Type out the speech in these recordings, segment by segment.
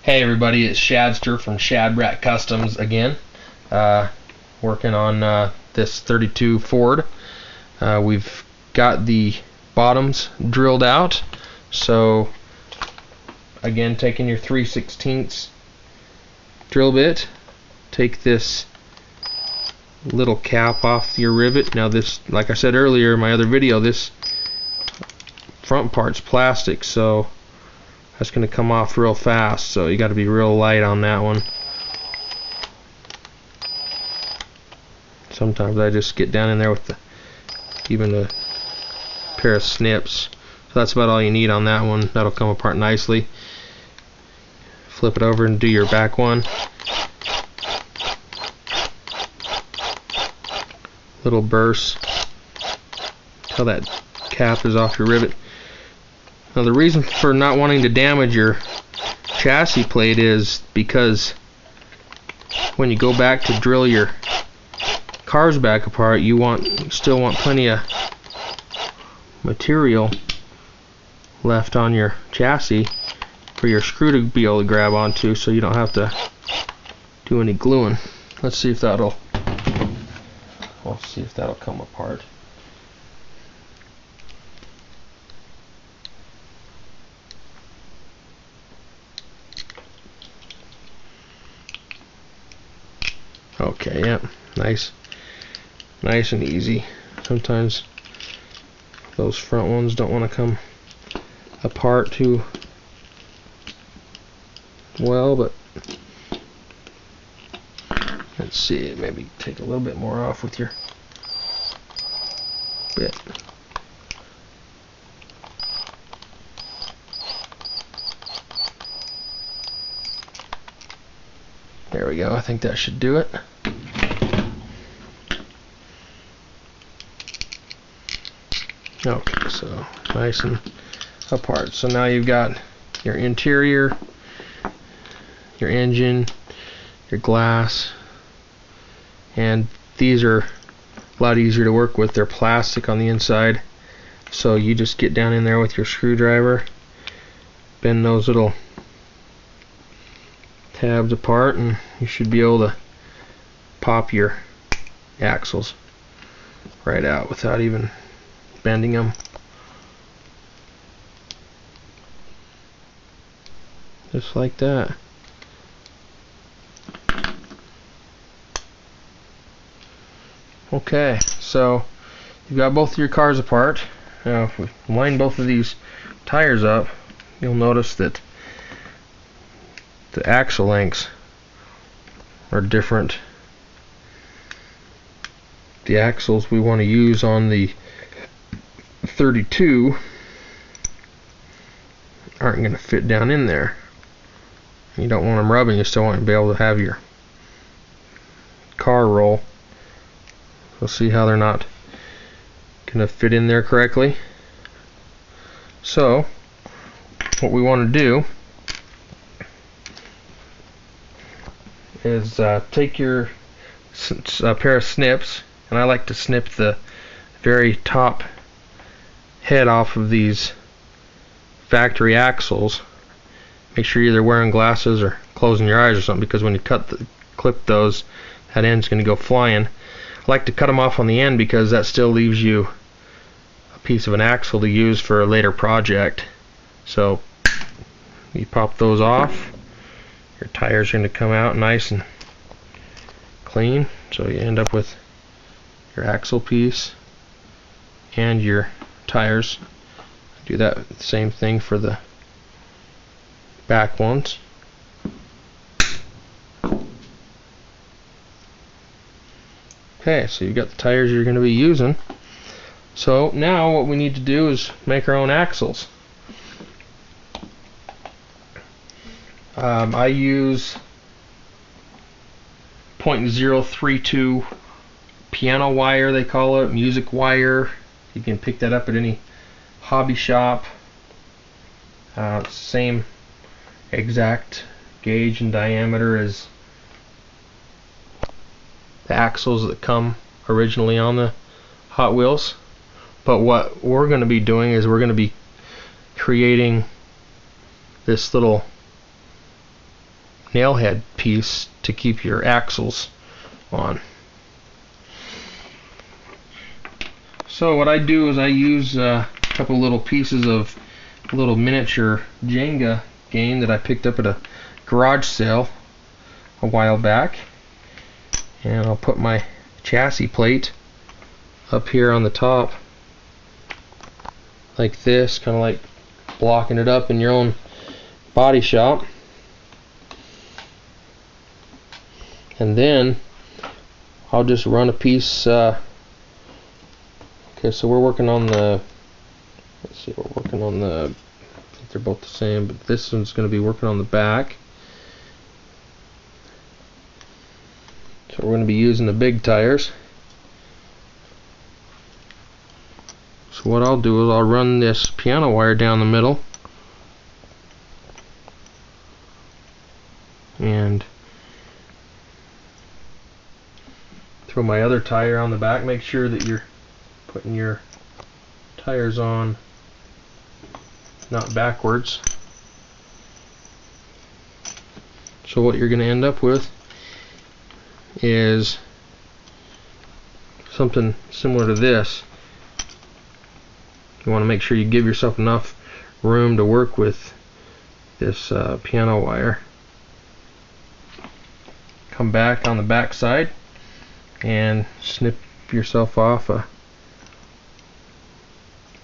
Hey everybody, it's Shadster from shadratKustoms again, working on this 32 Ford. We've got the bottoms drilled out, so again, taking your 3/16 drill bit, take this little cap off your rivet. Now this, like I said earlier in my other video, this front part's plastic, so that's going to come off real fast, so you got to be real light on that one. Sometimes I just get down in there with even a pair of snips. So that's about all you need on that one. That'll come apart nicely. Flip it over and do your back one. Little burst till that cap is off your rivet. Now the reason for not wanting to damage your chassis plate is because when you go back to drill your cars back apart, you still want plenty of material left on your chassis for your screw to be able to grab onto, so you don't have to do any gluing. Let's see if that'll come apart. Okay, yeah, nice and easy. Sometimes those front ones don't want to come apart too well, but let's see, maybe take a little bit more off with your bit. There we go, I think that should do it. Okay, so nice and apart. So now you've got your interior, your engine, your glass, and these are a lot easier to work with. They're plastic on the inside, so you just get down in there with your screwdriver, bend those little tabs apart, and you should be able to pop your axles right out without even bending them. Just like that. Okay, so you've got both of your cars apart. Now if we line both of these tires up, you'll notice that the axle lengths are different. The axles we want to use on the 32 aren't going to fit down in there. You don't want them rubbing, you still want to be able to have your car roll. So see how they're not going to fit in there correctly. So what we want to do is take your pair of snips, and I like to snip the very top head off of these factory axles. Make sure you're either wearing glasses or closing your eyes or something, because when you clip those, that end's going to go flying. I like to cut them off on the end because that still leaves you a piece of an axle to use for a later project. So you pop those off, your tires are going to come out nice and clean, so you end up with your axle piece and your tires. Do that same thing for the back ones. Okay, so you've got the tires you're going to be using. So now what we need to do is make our own axles. I use .032 piano wire, they call it, music wire. You can pick that up at any hobby shop. Same exact gauge and diameter as the axles that come originally on the Hot Wheels. But what we're going to be doing is we're going to be creating this little nail head piece to keep your axles on. So what I do is I use a couple little pieces of a little miniature Jenga game that I picked up at a garage sale a while back, and I'll put my chassis plate up here on the top like this, kind of like blocking it up in your own body shop. And then I'll just run a piece. Okay, so we're working on the, let's see, we're working on the, I think they're both the same, but this one's going to be working on the back. So we're going to be using the big tires. So what I'll do is I'll run this piano wire down the middle and throw my other tire on the back. Make sure that you're putting your tires on not backwards. So what you're going to end up with is something similar to this. You want to make sure you give yourself enough room to work with this piano wire. Come back on the back side and snip yourself off a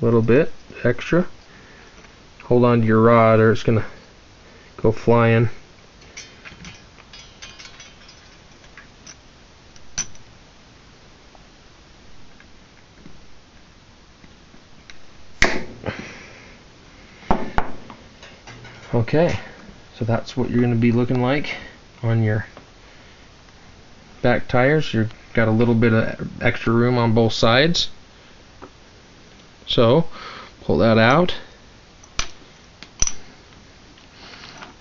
little bit extra. Hold on to your rod or it's going to go flying. Okay, so that's what you're going to be looking like on your back tires. You've got a little bit of extra room on both sides. So pull that out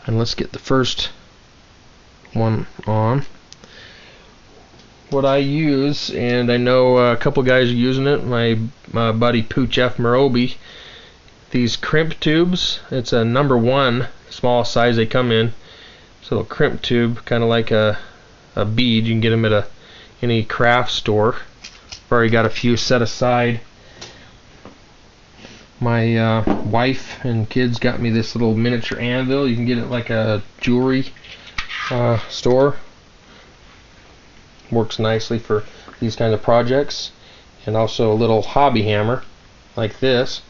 and let's get the first one on. What I use, and I know a couple guys are using it, my buddy Pooch F. Morobi, these crimp tubes. It's a #1 small size they come in. It's a little crimp tube, kind of like a bead. You can get them at any craft store. I've already got a few set aside. My wife and kids got me this little miniature anvil. You can get it like a jewelry store. Works nicely for these kind of projects. And also a little hobby hammer like this.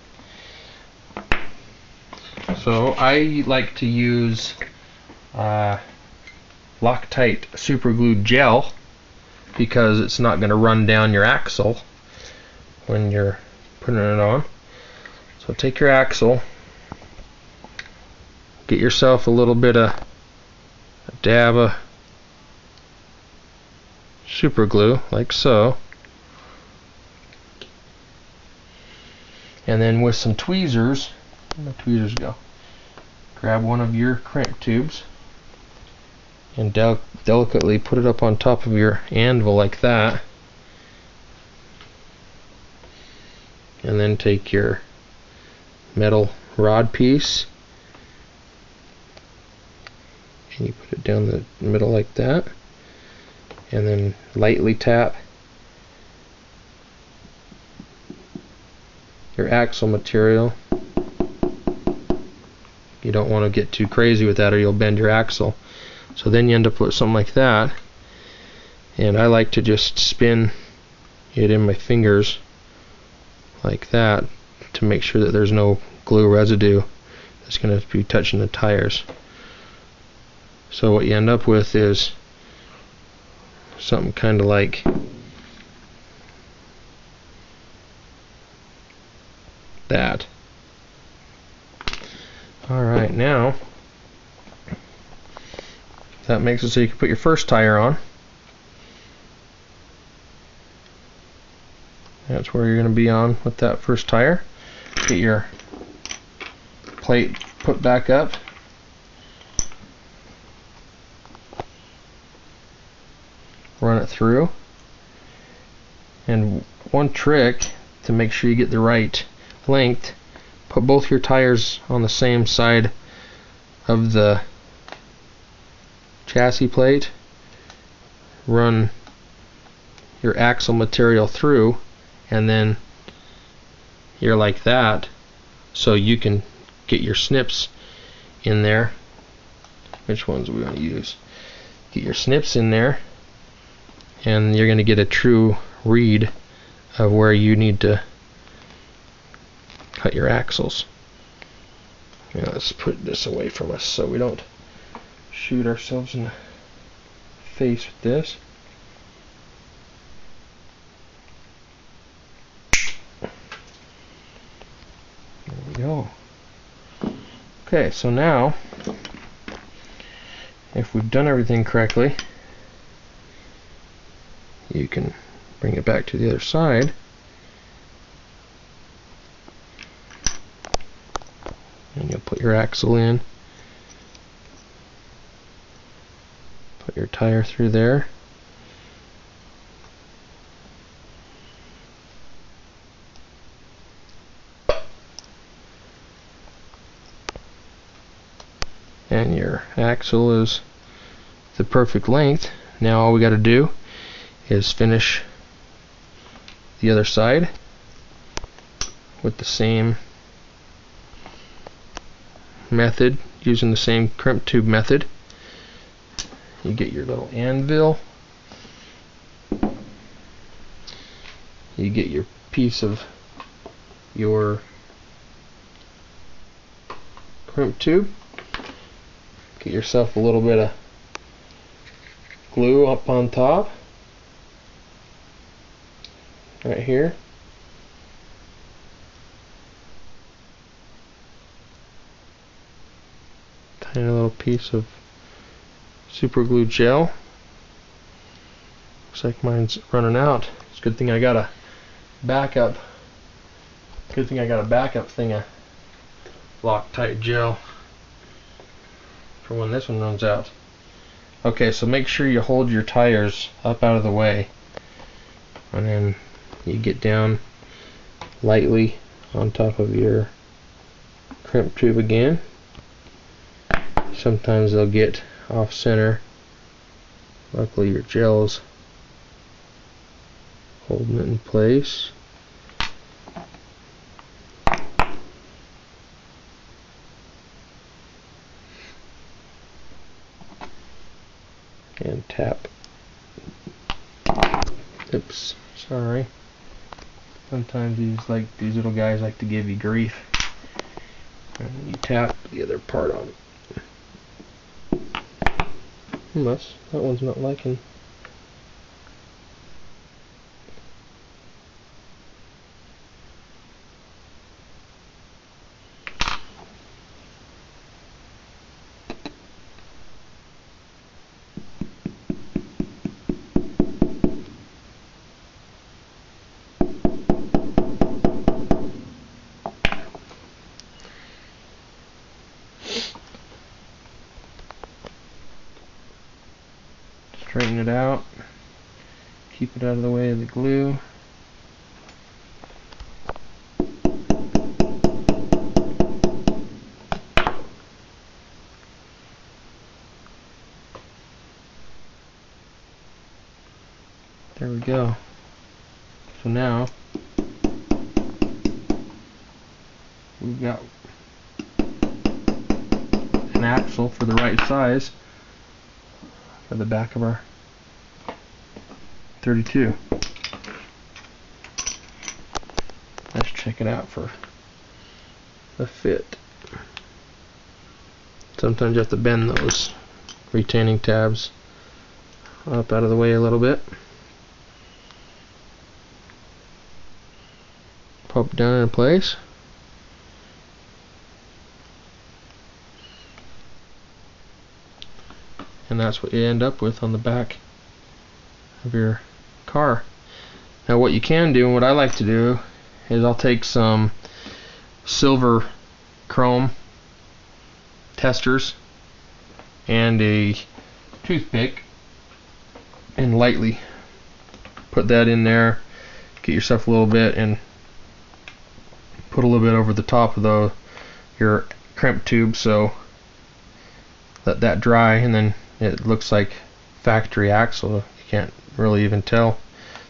So I like to use Loctite super glue gel because it's not going to run down your axle when you're putting it on. So take your axle, get yourself a little bit of a dab of super glue like so, and then with some tweezers, where the tweezers go, grab one of your crimp tubes and delicately put it up on top of your anvil like that, and then take your metal rod piece and you put it down the middle like that, and then lightly tap your axle material. You don't want to get too crazy with that or you'll bend your axle. So then you end up with something like that, and I like to just spin it in my fingers like that to make sure that there's no glue residue that's going to be touching the tires. So what you end up with is something kind of like that. Alright, now that makes it so you can put your first tire on. That's where you're going to be on with that first tire. Get your plate put back up. Run it through. And one trick to make sure you get the right length, put both your tires on the same side of the chassis plate, run your axle material through, and then you're like that, so you can get your snips in there. Which ones do we want to use? Get your snips in there, and you're going to get a true read of where you need to cut your axles. Now let's put this away from us so we don't shoot ourselves in the face with this. There we go. Okay, so now if we've done everything correctly, you can bring it back to the other side. And you'll put your axle in. Put your tire through there. And your axle is the perfect length. Now all we got to do is finish the other side with the same method, using the same crimp tube method. You get your little anvil, you get your piece of your crimp tube, get yourself a little bit of glue up on top right here. Tiny little piece of super glue gel. Looks like mine's running out. It's a good thing I got a backup. Good thing I got a backup thing of Loctite gel for when this one runs out. Okay, so make sure you hold your tires up out of the way, and then you get down lightly on top of your crimp tube again. Sometimes they'll get off center. Luckily your gel's holding it in place. And tap. Oops, sorry. Sometimes these little guys like to give you grief. And you tap the other part on it. That one's not liking. Straighten it out, keep it out of the way of the glue. There we go. So now we've got an axle for the right size for the back of our 32. Let's check it out for the fit. Sometimes you have to bend those retaining tabs up out of the way a little bit. Pop down in place. And that's what you end up with on the back of your car. Now what you can do, and what I like to do, is I'll take some silver chrome testers and a toothpick and lightly put that in there, get yourself a little bit, and put a little bit over the top of your crimp tube, so let that dry, and then it looks like factory axle. You can't really even tell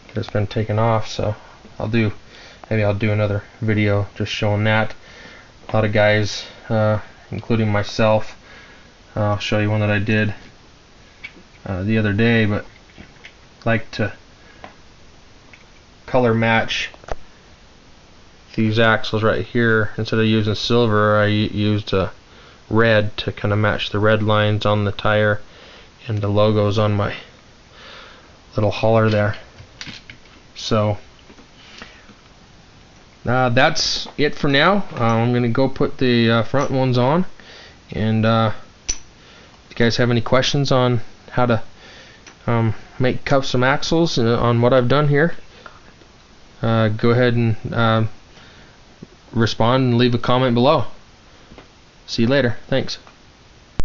that it's been taken off. So maybe I'll do another video just showing that. A lot of guys, including myself, I'll show you one that I did the other day, but like to color match these axles right here. Instead of using silver, I used red to kind of match the red lines on the tire and the logos on my little hauler there. So that's it for now. I'm gonna go put the front ones on, and if you guys have any questions on how to make custom axles on what I've done here, go ahead and respond and leave a comment below. See you later. Thanks.